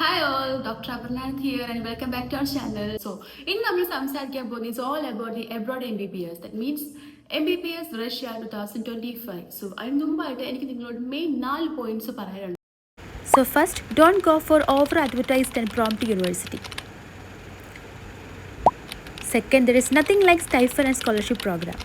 Hi all, Dr. Aparnath here and welcome back to our channel. So, in നമ്മൾ സംസാരിക്കാൻ പോകുന്നത് is all about the abroad MBBS. That means MBBS Russia 2025. So, അതിന് മുമ്പായിട്ട് എനിക്ക് നിങ്ങളോട് main 4 points പറയാനുണ്ട്. So first, don't go for over-advertised and prompt university. Second, there is nothing like stipend and scholarship program.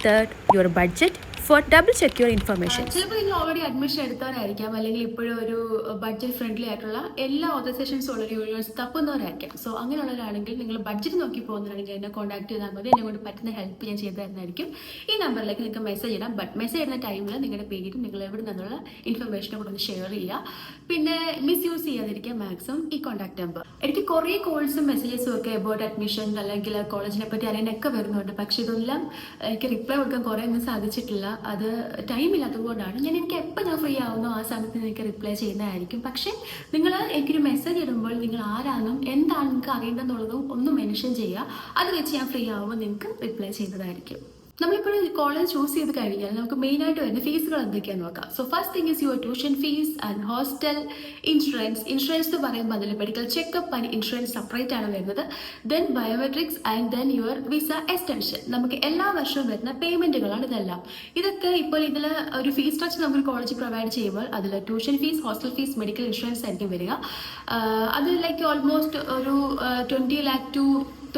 Third, your budget. For double check your information. ചിലപ്പോൾ നിങ്ങൾ already admission എടുത്തവരായിരിക്കാം, അല്ലെങ്കിൽ ഇപ്പോഴും ഒരു ബഡ്ജറ്റ് ഫ്രണ്ട്ലി ആയിട്ടുള്ള എല്ലാ ഓർഗനൈസേഷൻസും ഉള്ള ഒരു യൂണിവേഴ്സിറ്റി തപ്പുന്നവരായിരിക്കാം. സോ അങ്ങനെയുള്ളവരാണെങ്കിൽ നിങ്ങൾ ബഡ്ജറ്റ് നോക്കി പോകുന്നവരാണെങ്കിൽ എന്നെ കോൺടാക്ട് ചെയ്താൽ മതി. എന്നെ കൊണ്ട് പറ്റുന്ന ഹെൽപ്പ് ഞാൻ ചെയ്തു തരുന്നതായിരിക്കും. ഈ നമ്പറിലേക്ക് നിങ്ങൾക്ക് മെസ്സേജ് ഇടാം. ബട്ട് മെസ്സേജ് ഇടുന്ന ടൈമിൽ നിങ്ങളുടെ പേരും നിങ്ങൾ എവിടെ നിന്നുള്ള ഇൻഫർമേഷനെ കൂടെ ഒന്ന് ഷെയർ ചെയ്യുക. പിന്നെ മിസ്യൂസ് ചെയ്യാതിരിക്കുക മാക്സിമം ഈ കോൺടാക്ട് നമ്പർ. എനിക്ക് കുറേ കോൾസും മെസ്സേജസും ഒക്കെ അബൌട്ട് അഡ്മിഷൻ അല്ലെങ്കിൽ കോളേജിനെ പറ്റി അറിയാനൊക്കെ വരുന്നുണ്ട്. പക്ഷെ ഇതെല്ലാം എനിക്ക് റിപ്ലൈ കൊടുക്കാൻ കുറേ ഒന്നും സാധിച്ചിട്ടില്ല. അത് ടൈമില്ലാത്തതുകൊണ്ടാണ്. എനിക്ക് എപ്പോൾ ഞാൻ ഫ്രീ ആവുന്നോ ആ സമയത്ത് നിങ്ങൾക്ക് റിപ്ലൈ ചെയ്യുന്നതായിരിക്കും. പക്ഷേ നിങ്ങൾ എനിക്കൊരു മെസ്സേജ് ഇടുമ്പോൾ നിങ്ങൾ ആരാണെന്നും എന്താണ് നിങ്ങൾക്ക് അറിയേണ്ടതെന്നുള്ളതും ഒന്ന് മെൻഷൻ ചെയ്യുക. അത് വെച്ച് ഞാൻ ഫ്രീ ആവുമ്പോൾ നിങ്ങൾക്ക് റിപ്ലൈ ചെയ്യുന്നതായിരിക്കും. നമ്മളിപ്പോൾ കോളേജ് ചൂസ് ചെയ്ത് കഴിഞ്ഞാൽ നമുക്ക് മെയിനായിട്ട് വരുന്ന ഫീസുകൾ എന്തൊക്കെയാണെന്ന് നോക്കാം. So first thing is your tuition fees and hostel insurance. Insurance എന്ന് പറയുമ്പോൾ അതിൽ medical checkup and insurance separate ആണ് വരുന്നത്. Then biometrics and then your visa extension. നമുക്ക് എല്ലാ വർഷവും വരുന്ന പേയ്മെന്റുകളാണ് ഇതെല്ലാം. ഇതൊക്കെ ഇപ്പോൾ ഇതിൽ ഒരു ഫീസ് സ്ട്രക്ചർ നമുക്ക് കോളേജ് പ്രൊവൈഡ് ചെയ്യുമ്പോൾ അതിൽ tuition fees, hostel fees, medical insurance ആയിരിക്കും വരിക. അത് ലൈക്ക് ഓൾമോസ്റ്റ് ഒരു 20 lakh to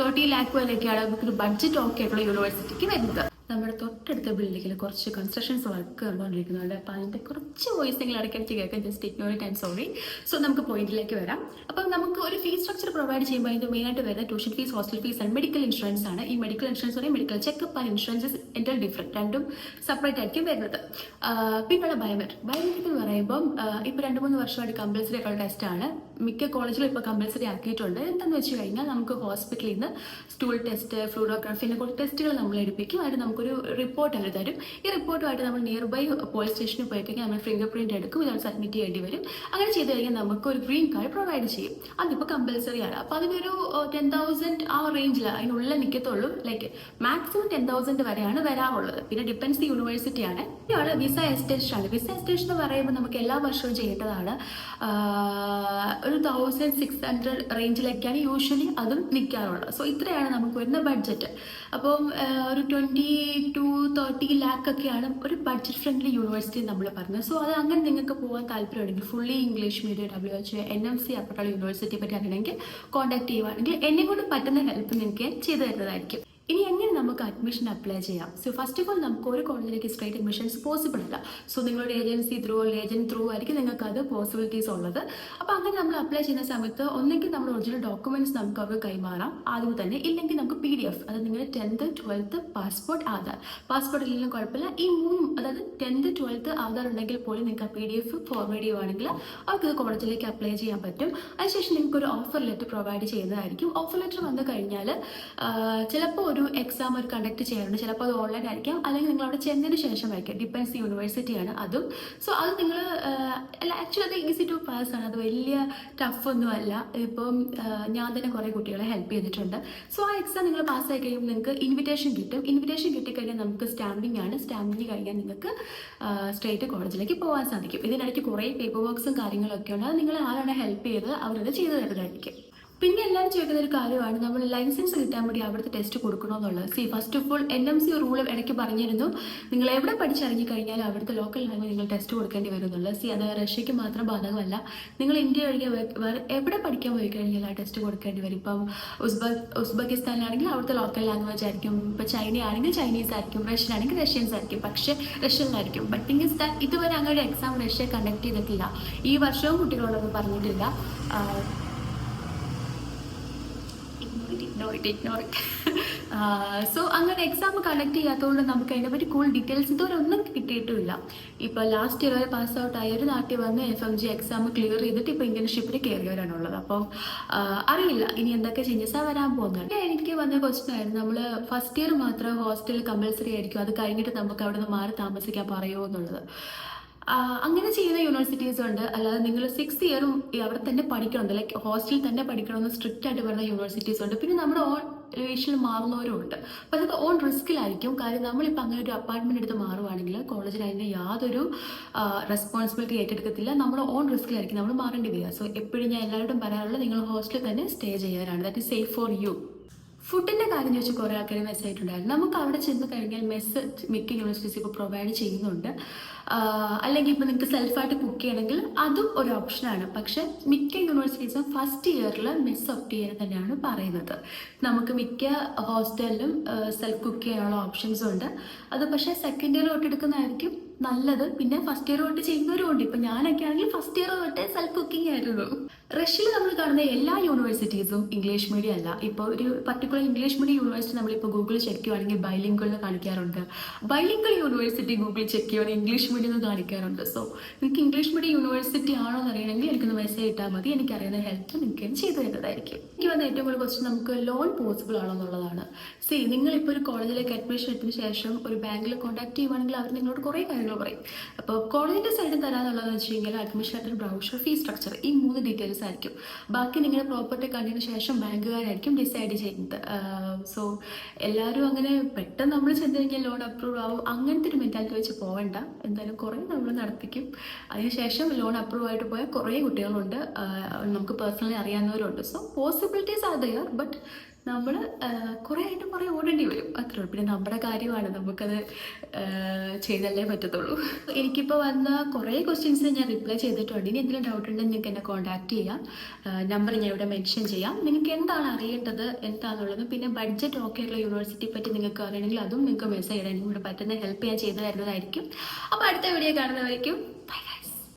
30 lakh വരെയൊക്കെയാണ് നമുക്കൊരു ബഡ്ജറ്റ് ഓക്കെ ആയിട്ടുള്ള യൂണിവേഴ്സിറ്റിക്ക് വരുന്നത്. നമ്മുടെ തൊട്ടടുത്ത ബിൽഡിങ്ങിൽ കുറച്ച് കൺസ്ട്രക്ഷൻസ് വർക്ക് നടന്നുകൊണ്ടിരിക്കുന്നുണ്ട്. അപ്പോൾ അതിൻ്റെ കുറച്ച് വോയിസ് നിങ്ങൾ ഇടയ്ക്കിടയ്ക്ക് കേൾക്കാൻ just ignore it, I am sorry. So നമുക്ക് പോയിന്റിലേക്ക് വരാം. അപ്പം നമുക്ക് ഒരു ഫീസ് സ്ട്രക്ചർ പ്രൊവൈഡ് ചെയ്യുമ്പോൾ അതിൻ്റെ മെയിനായിട്ട് വരുന്ന tuition fees, hostel fees and medical insurance ആണ്. ഈ മെഡിക്കൽ ഇൻഷുറൻസ് പറയും മെഡിക്കൽ ചെക്കപ്പ് ആൻഡ് ഇൻഷുറൻസ് എൻ്റെ ഡിഫറെൻറ്റ്, രണ്ടും സെപ്പറേറ്റ് ആയിരിക്കും വരുന്നത്. പിന്നെയുള്ള ബയോമെട്രിക്. ബയോമെട്രിക് എന്ന് പറയുമ്പം ഇപ്പോൾ 2-3 വർഷമായിട്ട് കമ്പൽസറി ആയിട്ടുള്ള ടെസ്റ്റാണ്. മിക്ക കോളേജിലും ഇപ്പോൾ കമ്പൽസറി ആക്കിയിട്ടുണ്ട്. എന്താണെന്ന് വെച്ച് കഴിഞ്ഞാൽ നമുക്ക് ഹോസ്പിറ്റലിൽ നിന്ന് സ്റ്റൂൾ ടെസ്റ്റ്, ഫ്ലൂറോഗ്രാഫിനെ കുറച്ച് ടെസ്റ്റുകൾ നമ്മൾ എടുപ്പിക്കും. അതിന് നമുക്കൊരു റിപ്പോർട്ട് അവർ തരും. ഈ റിപ്പോർട്ടുമായിട്ട് നമ്മൾ നിയർ ബൈ പോലീസ് സ്റ്റേഷനിൽ പോയി കഴിഞ്ഞാൽ നമ്മൾ ഫിംഗർ പ്രിന്റ് എടുക്കും. ഇതാണ് സബ്മിറ്റ് ചെയ്യേണ്ടി വരും. അങ്ങനെ ചെയ്ത് കഴിഞ്ഞാൽ നമുക്ക് ഒരു ഗ്രീൻ കാർഡ് പ്രൊവൈഡ് ചെയ്യും. അതിപ്പോൾ കമ്പൽസറി ആണ്. അപ്പോൾ അതിനൊരു 10,000 ആ റേഞ്ചിൽ അതിനുള്ളിൽ നിൽക്കത്തുള്ളൂ. ലൈക്ക് മാക്സിമം 10,000 വരെയാണ് വരാറുള്ളത്. പിന്നെ ഡിപ്പെൻസ് ദി യൂണിവേഴ്സിറ്റിയാണ്. ഇതാണ് വിസ എക്സ്റ്റൻഷൻ ആണ്. വിസ എക്സ്റ്റൻഷൻ എന്ന് പറയുമ്പോൾ നമുക്ക് എല്ലാ വർഷവും ചെയ്യേണ്ടതാണ്. ഒരു 1,600 റേഞ്ചിലൊക്കെയാണ് യൂഷ്വലി അതും നിൽക്കാറുള്ളത്. സോ ഇത്രയാണ് നമുക്ക് വരുന്ന ബഡ്ജറ്റ്. അപ്പം ഒരു 20 to 30 lakh ഒക്കെയാണ് ഒരു ബഡ്ജറ്റ് ഫ്രണ്ട്ലി യൂണിവേഴ്സിറ്റി നമ്മൾ പറഞ്ഞത്. സോ അത് അങ്ങനെ നിങ്ങൾക്ക് പോകാൻ താല്പര്യമുണ്ടെങ്കിൽ fully English medium WHO NMC അപ്പുറത്തുള്ള യൂണിവേഴ്സിറ്റിയെ പറ്റി അറിയണമെങ്കിൽ കോൺടാക്ട് ചെയ്യുവാണെങ്കിൽ എന്നെ കൊണ്ട് പറ്റുന്ന ഹെൽപ്പ് നിങ്ങൾക്ക് ചെയ്തു തരുന്നതായിരിക്കും. ഇനി എങ്ങനെ നമുക്ക് അഡ്മിഷൻ അപ്ലൈ ചെയ്യാം? സോ ഫസ്റ്റ് ഓഫ് ഓൾ നമുക്ക് ഒരു കോളേജിലേക്ക് സ്ട്രേറ്റ് അഡ്മിഷൻസ് പോസിബിൾ അല്ല. സോ നിങ്ങളുടെ ഏജൻസി ത്രൂ അല്ലെങ്കിൽ ഏജന്റ് ത്രൂ ആയിരിക്കും നിങ്ങൾക്ക് അത് പോസിബിലിറ്റീസ് ഉള്ളത്. അപ്പോൾ അങ്ങനെ നമ്മൾ അപ്ലൈ ചെയ്യുന്ന സമയത്ത് ഒന്നെങ്കിൽ നമ്മുടെ ഒറിജിനൽ ഡോക്യുമെന്റ്സ് നമുക്ക് അവർ കൈമാറാം ആദ്യം തന്നെ, ഇല്ലെങ്കിൽ നമുക്ക് PDF, അത് നിങ്ങളുടെ 10th 12th passport, Aadhaar. Passport ഇല്ലെങ്കിലും കുഴപ്പമില്ല. ഈ മൂന്നും, അതായത് 10th 12th ആധാർ ഉണ്ടെങ്കിൽ പോലും നിങ്ങൾക്ക് ആ PDF ഫോർവേഡ് ചെയ്യുവാണെങ്കിൽ അവർക്ക് ഇത് കോളേജിലേക്ക് അപ്ലൈ ചെയ്യാൻ പറ്റും. അതിനുശേഷം നിങ്ങൾക്ക് ഒരു ഓഫർ ലെറ്റർ പ്രൊവൈഡ് ചെയ്യുന്നതായിരിക്കും. ഓഫർ ലെറ്റർ വന്നു കഴിഞ്ഞാൽ ചിലപ്പോൾ ഒരു എക്സാം ഒരു കണ്ടക്ട് ചെയ്യാറുണ്ട്. ചിലപ്പോൾ അത് ഓൺലൈൻ ആയിരിക്കാം, അല്ലെങ്കിൽ നിങ്ങൾ അവിടെ ചെന്നതിന് ശേഷമായിരിക്കും. ഡിപ്പെൻസ് യൂണിവേഴ്സിറ്റിയാണ് അതും. സോ അത് നിങ്ങൾ ആക്ച്വലി അത് ഈസി ടു പാസ് ആണ്. അത് വലിയ ടഫ് ഒന്നും അല്ല. ഇപ്പം ഞാൻ തന്നെ കുറേ കുട്ടികളെ ഹെൽപ്പ് ചെയ്തിട്ടുണ്ട്. സോ ആ എക്സാം നിങ്ങൾ പാസ്സായി കഴിയുമ്പോൾ നിങ്ങൾക്ക് ഇൻവിറ്റേഷൻ കിട്ടും. ഇൻവിറ്റേഷൻ കിട്ടിക്കഴിഞ്ഞാൽ നമുക്ക് സ്റ്റാമ്പിംഗ് ആണ്. സ്റ്റാമ്പിംഗ് കഴിഞ്ഞാൽ നിങ്ങൾക്ക് സ്ട്രേറ്റ് കോളേജിലേക്ക് പോകാൻ സാധിക്കും. ഇതിനിടയ്ക്ക് കുറേ പേപ്പർ വർക്ക്സും കാര്യങ്ങളൊക്കെ ഉണ്ട്. അത് നിങ്ങൾ ആരാണ് ഹെൽപ്പ് ചെയ്തത് അവരത് ചെയ്തു തരുന്നതായിരിക്കും. പിന്നെ എല്ലാവരും ചോദിക്കുന്ന ഒരു കാര്യമാണ് നമ്മൾ ലൈസൻസ് കിട്ടാൻ വേണ്ടി അവിടുത്തെ ടെസ്റ്റ് കൊടുക്കണമെന്നുള്ളത്. First of all NMC rule ഇടയ്ക്ക് പറഞ്ഞിരുന്നു, നിങ്ങൾ എവിടെ പഠിച്ചിറങ്ങി കഴിഞ്ഞാൽ അവിടുത്തെ ലോക്കൽ ലാംഗ്വേജ് നിങ്ങൾ ടെസ്റ്റ് കൊടുക്കേണ്ടി വരുന്നുള്ളത്. അത് റഷ്യക്ക് മാത്രം ബാധകമല്ല. നിങ്ങൾ ഇന്ത്യ ഒഴികെ വേറെ എവിടെ പഠിക്കാൻ പോയി കഴിഞ്ഞാൽ ആ ടെസ്റ്റ് കൊടുക്കേണ്ടി വരും. ഇപ്പം ഉസ്ബെക്കിസ്ഥാനിലാണെങ്കിൽ അവിടുത്തെ ലോക്കൽ ലാംഗ്വേജ് ആയിരിക്കും. ഇപ്പോൾ ചൈന ആണെങ്കിൽ ചൈനീസ് ആയിരിക്കും, റഷ്യൻ ആണെങ്കിൽ റഷ്യൻസ് ആയിരിക്കും, പക്ഷേ റഷ്യനിലായിരിക്കും. ബട്ട് തിങ് ഇസ് ദാറ്റ് ഇതുവരെ അങ്ങനെ ഒരു എക്സാം റഷ്യ കണ്ടക്ട് ചെയ്തിട്ടില്ല. ഈ വർഷവും കുട്ടികളോടൊന്നും പറഞ്ഞിട്ടില്ല. സോ അങ്ങനെ എക്സാം കണ്ടക്ട് ചെയ്യാത്തതുകൊണ്ട് നമുക്ക് അതിനെപ്പറ്റി കൂടുതൽ ഡീറ്റെയിൽസ് ഇതുവരെ ഒന്നും കിട്ടിയിട്ടുമില്ല. ഇപ്പോൾ ലാസ്റ്റ് ഇയർ വരെ പാസ് ഔട്ട് ആയൊരു നാട്ടിൽ വന്ന് FMG എക്സാം ക്ലിയർ ചെയ്തിട്ട് ഇപ്പോൾ ഇന്റേൺഷിപ്പിൽ കയറിയവരാണുള്ളത്. അപ്പം അറിയില്ല ഇനി എന്തൊക്കെ ചേഞ്ചസാണ് വരാൻ പോകുന്നത്. എനിക്ക് വന്ന ക്വസ്റ്റൻ ആയിരുന്നു, നമ്മൾ ഫസ്റ്റ് ഇയർ മാത്രം ഹോസ്റ്റൽ കമ്പൽസറി ആയിരിക്കും, അത് കഴിഞ്ഞിട്ട് നമുക്ക് അവിടെ നിന്ന് മാറി താമസിക്കാൻ പറയുമോ എന്നുള്ളത്. അങ്ങനെ ചെയ്യുന്ന യൂണിവേഴ്സിറ്റീസ് ഉണ്ട്. അല്ലാതെ നിങ്ങൾ 6 ഇയറും അവിടെ തന്നെ പഠിക്കണം, ലൈക്ക് ഹോസ്റ്റലിൽ തന്നെ പഠിക്കണമെന്ന് സ്ട്രിക്റ്റ് ആയിട്ട് പറയുന്ന യൂണിവേഴ്സിറ്റീസ് ഉണ്ട്. പിന്നെ നമ്മുടെ ഓൺ ഏഷ്യയിൽ മാറുന്നവരും ഉണ്ട്. അപ്പോൾ അതൊക്കെ ഓൺ റിസ്കിലായിരിക്കും. കാര്യം നമ്മളിപ്പോൾ അങ്ങനെ ഒരു അപ്പാർട്ട്മെൻറ്റ് എടുത്ത് മാറുവാണെങ്കിൽ കോളേജിൽ അതിൻ്റെ യാതൊരു റെസ്പോൺസിബിലിറ്റി ഏറ്റെടുക്കത്തില്ല. നമ്മൾ ഓൺ റിസ്കിലായിരിക്കും നമ്മൾ മാറേണ്ടി വരിക. സോ എപ്പോഴും ഞാൻ എല്ലാവരോടും പറയാറുള്ളത് നിങ്ങൾ ഹോസ്റ്റലിൽ തന്നെ സ്റ്റേ ചെയ്യാനാണ്. That is safe for you. ഫുഡിൻ്റെ കാര്യം ചോദിച്ച് കുറേ ആൾക്കാർ മെസ്സേജ് ആയിട്ടുണ്ടായിരുന്നു. നമുക്ക് അവിടെ ചെന്ന് കഴിഞ്ഞാൽ മെസ്സ് മിക്ക യൂണിവേഴ്സിറ്റീസ് ഇപ്പോൾ പ്രൊവൈഡ് ചെയ്യുന്നുണ്ട്. അല്ലെങ്കിൽ ഇപ്പോൾ നിങ്ങൾക്ക് സെൽഫായിട്ട് കുക്ക് ചെയ്യണമെങ്കിൽ അതും ഒരു ഓപ്ഷനാണ്. പക്ഷേ മിക്ക യൂണിവേഴ്സിറ്റീസും ഫസ്റ്റ് ഇയറിൽ മെസ്സ് ഓപ്റ്റ് ചെയ്യാൻ തന്നെയാണ് പറയുന്നത്. നമുക്ക് മിക്ക ഹോസ്റ്റലിലും സെൽഫ് കുക്ക് ചെയ്യാനുള്ള ഓപ്ഷൻസും ഉണ്ട്. അത് പക്ഷേ സെക്കൻഡ് ഇയർ തൊട്ട് എടുക്കുന്നതായിരിക്കും നല്ലത്. പിന്നെ ഫസ്റ്റ് ഇയർ തൊട്ട് ചെയ്യുന്നവരും ഉണ്ട്. ഇപ്പം ഞാനൊക്കെ ആണെങ്കിൽ ഫസ്റ്റ് ഇയർ തൊട്ട് സെൽഫ് കുക്കിംഗ് ആയിരുന്നു. റഷ്യയിൽ നമ്മൾ കാണുന്ന എല്ലാ യൂണിവേഴ്സിറ്റീസും ഇംഗ്ലീഷ് മീഡിയം അല്ല. ഇപ്പോൾ ഒരു പർട്ടിക്കുലർ ഇംഗ്ലീഷ് മീഡിയം യൂണിവേഴ്സിറ്റി നമ്മളിപ്പോൾ ഗൂഗിളിൽ ചെക്ക് ചെയ്യുവാണെങ്കിൽ ബൈലിംഗ്വൽ കാണിക്കാറുണ്ട്. ബൈലിംഗ്വൽ യൂണിവേഴ്സിറ്റി ഗൂഗിളിൽ ചെക്ക് ചെയ്യുവാണെങ്കിൽ ഇംഗ്ലീഷ് മീഡിയം എന്ന് കാണിക്കാറുണ്ട്. സോ നിങ്ങൾക്ക് ഇംഗ്ലീഷ് മീഡിയം യൂണിവേഴ്സിറ്റി ആണോ എന്ന് അറിയണമെങ്കിൽ എനിക്കൊന്ന് മെസ്സേജ് ഇട്ടാൽ മതി. എനിക്കറിയുന്ന ഹെൽപ്പ് നിങ്ങൾക്ക് ചെയ്തു തരുന്നതായിരിക്കും. എനിക്ക് വന്ന ഏറ്റവും കൂടുതൽ ക്വസ്റ്റ്യൻ നമുക്ക് ലോൺ പോസിബിൾ ആണോ എന്നുള്ളതാണ്. നിങ്ങളിപ്പോൾ ഒരു കോളേജിലേക്ക് അഡ്മിഷൻ എടുത്തതിന് ശേഷം ഒരു ബാങ്കിൽ കോൺടാക്ട് ചെയ്യുവാണെങ്കിൽ അവർ നിങ്ങളോട് കുറേ കാര്യങ്ങൾ പറയും. അപ്പോൾ കോളേജിൻ്റെ സൈഡിൽ തരാമെന്നുള്ളതെന്ന് വെച്ച് കഴിഞ്ഞാൽ admission letter, brochure, fees structure, ഈ 3 ഡീറ്റെയിൽസ് ആയിരിക്കും. ബാക്കി നിങ്ങളുടെ പ്രോപ്പർട്ടി കണ്ടതിന് ശേഷം ബാങ്കുകാരായിരിക്കും ഡിസൈഡ് ചെയ്യുന്നത്. സോ എല്ലാവരും അങ്ങനെ പെട്ടെന്ന് നമ്മൾ ചെന്ന് കഴിഞ്ഞാൽ ലോൺ അപ്രൂവ് ആവും അങ്ങനത്തെ ഒരു മെൻറ്റാലിറ്റി വെച്ച് പോകണ്ട. എന്തായാലും കുറേ നമ്മൾ നടത്തിക്കും. അതിനുശേഷം ലോൺ അപ്രൂവ് ആയിട്ട് പോയാൽ കുറേ കുട്ടികളുണ്ട്, നമുക്ക് പേഴ്സണലി അറിയാവുന്നവരുണ്ട്. So possibilities are there, but നമ്മൾ കുറേ ആയിട്ട് കുറേ ഓടേണ്ടി വരും, അത്രേ ഉള്ളൂ. പിന്നെ നമ്മുടെ കാര്യമാണ്, നമുക്കത് ചെയ്തല്ലേ പറ്റത്തുള്ളൂ. എനിക്കിപ്പോൾ വന്ന കുറേ ക്വസ്റ്റ്യൻസ് ഞാൻ റിപ്ലൈ ചെയ്തിട്ടുണ്ട്. ഇനി എന്തെങ്കിലും ഡൗട്ട് ഉണ്ടെങ്കിൽ നിങ്ങൾക്ക് എന്നെ കോൺടാക്ട് ചെയ്യാം. നമ്പർ ഞാൻ ഇവിടെ മെൻഷൻ ചെയ്യാം. നിങ്ങൾക്ക് എന്താണ് അറിയേണ്ടത് എന്താണെന്നുള്ളത്, പിന്നെ ബഡ്ജറ്റ് ഓക്കെ ഉള്ള യൂണിവേഴ്സിറ്റി പറ്റി നിങ്ങൾക്ക് അറിയണമെങ്കിൽ അതും നിങ്ങൾക്ക് മെസ്സേജ് ഇടാൻ ഇവിടെ പറ്റുന്ന ഹെൽപ്പ് ഞാൻ ചെയ്തു തരുന്നതായിരിക്കും. അപ്പോൾ അടുത്ത വീഡിയോ കാണുന്നവരേക്കും ബൈ.